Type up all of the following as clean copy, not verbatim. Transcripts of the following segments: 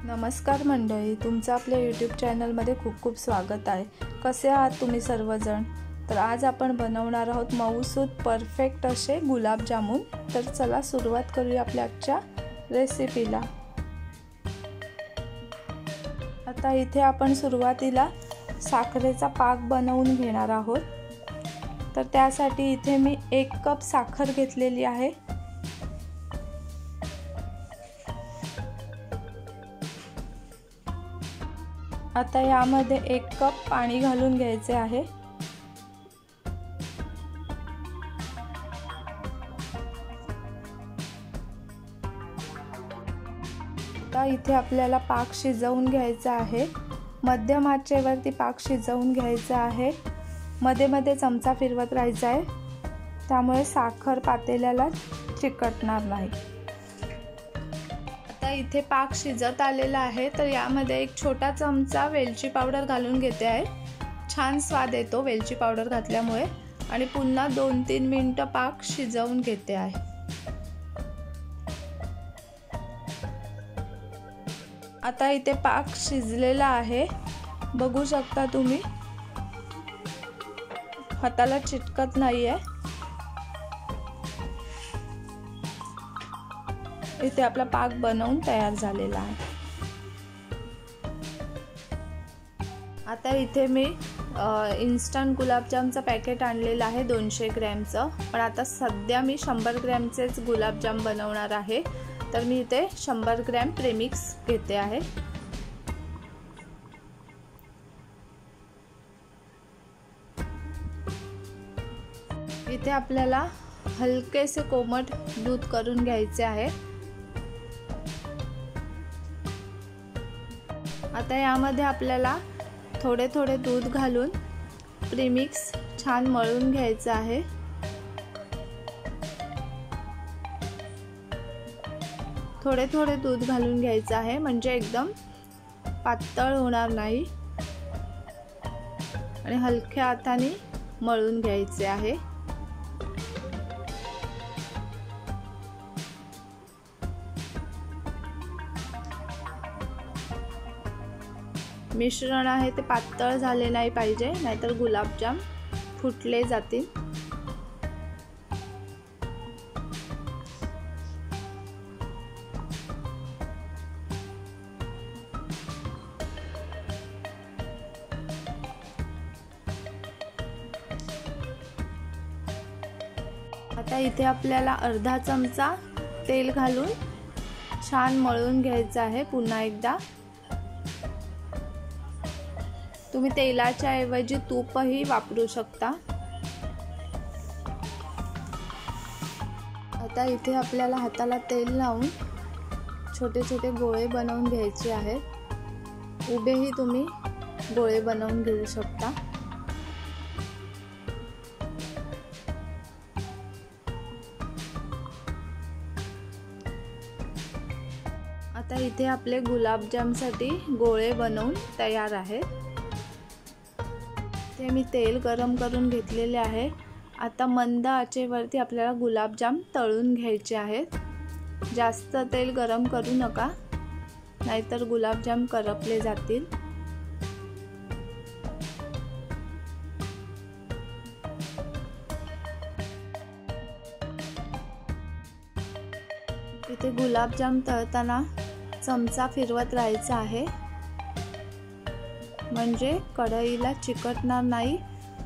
नमस्कार मंडळी, तुमचं आपल्या यूट्यूब चॅनलमध्ये खूप खूप स्वागत आहे। कसे आहात तुम्ही सर्वजण? तर आज आपण बनवणार आहोत मऊसूत परफेक्ट असे गुलाबजामुन। तर चला सुरुवात करूया आपल्या आजच्या रेसिपीला। आता इथे आपण सुरुवातीला साखरेचा पाक बनवून घेणार आहोत। तर त्यासाठी इथे मी 1 कप साखर घेतलेली आहे। आता यामध्ये 1 कप पाणी घालून घ्यायचे आहे। आता इथे आपल्याला पाक शिजवून घ्यायचा आहे। मध्यम आचेवरती पाक शिजवून घ्यायचा आहे। मध्ये मध्ये चमचा फिरवत राहायचा आहे, त्यामुळे साखर पातेल्याला चिकटणार नाही। आता इथे पाक शिजत आलेला आहे, तर यामध्ये 1 छोटा चमचा वेलची पावडर घालून घेते आहे। छान स्वाद येतो वेलची पावडर घातल्यामुळे। आणि पुन्हा 2-3 मिनिटं पाक शिजवून घेते आहे। आता इथे पाक शिजलेला आहे, बघू शकता तुम्ही, हाताला चिटकत नाहीये। इथे आपला पाक बनवून तयार झालेला आहे। आता इथे मी इन्स्टंट गुलाबजामचं पॅकेट आणलेलं आहे 200 ग्रॅमचं, पण आता सध्या मी 100 ग्रॅमचेच गुलाबजाम बनवणार आहे। तर मी इथे 100 ग्रॅम प्रेमिक्स घेते आहे। इथे आपल्याला हलकेसे कोमट दूध करून घ्यायचे आहे। आता यामध्ये आपल्याला थोडे थोडे दूध घालून प्रीमिक्स छान मळून घ्यायचं आहे। थोडे थोडे दूध घालून घ्यायचं आहे, म्हणजे एकदम पातळ होणार नाही आणि हलक्या हाताने मळून घ्यायचे आहे। मिश्रण आहे ते पातळ झाले नाही पाहिजे, नाहीतर गुलाबजाम फुटले जातील। आता इथे आपल्याला अर्धा चमचा तेल घालून छान मळून घ्यायचं आहे। पुन्हा एकदा तुम्ही तेलाच्या ऐवजी तूपही वापरू शकता। आता इथे आपल्याला हाताला तेल लावून छोटे छोटे गोळे बनवून घ्यायचे आहेत। उभेही तुम्ही गोळे बनवून घेऊ शकता। आता इथे आपले गुलाबजामसाठी गोळे बनवून तयार आहेत। ते मी तेल गरम करून घेतलेले आहे। आता मंद आचेवरती आपल्याला गुलाबजाम तळून घ्यायचे आहेत। जास्त तेल गरम करू नका, नाहीतर गुलाबजाम करपले जातील। इथे गुलाबजाम तळताना चमचा फिरवत राहायचा आहे, म्हणजे कढईला चिकटणार नाही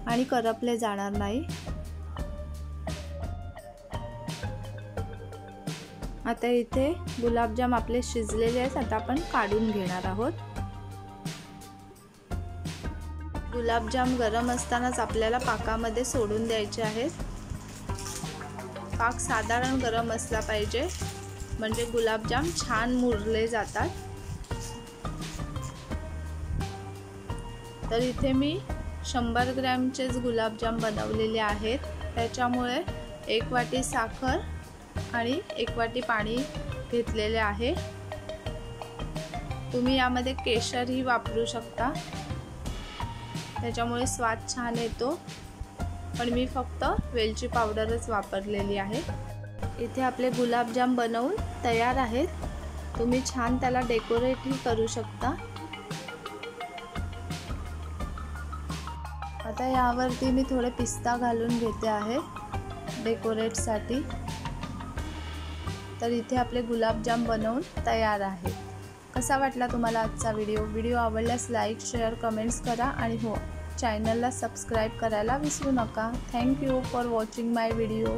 आणि करपले जाणार नाही। आता इथे गुलाबजाम आपले शिजलेले आहेत, आता आपण काढून घेणार आहोत। गुलाबजाम गरम असतानाच आपल्याला पाकामध्ये सोडून द्यायचे आहेत। पाक साधारण गरम असला पाहिजे, म्हणजे गुलाबजाम छान मुरले जातात। तर इथे मी 100 ग्रॅमचेच गुलाबजाम बनवलेले आहेत, त्याच्यामुळे 1 वाटी साखर आणि 1 वाटी पाणी घेतलेले आहे। तुम्ही यामध्ये केशरही वापरू शकता, त्याच्यामुळे स्वाद छान येतो, पण मी फक्त वेलची पावडरच वापरलेली आहे। इथे आपले गुलाबजाम बनवून तयार आहेत। तुम्ही छान त्याला डेकोरेटही करू शकता। आता यावरती मी थोडे पिस्ता घालून घेते आहे डेकोरेटसाठी। तर इथे आपले गुलाबजाम बनवून तयार आहे। कसा वाटला तुम्हाला आजचा व्हिडिओ आवडल्यास लाईक शेअर कमेंट्स करा आणि हो चॅनलला सबस्क्राईब करायला विसरू नका। Thank you for watching my video.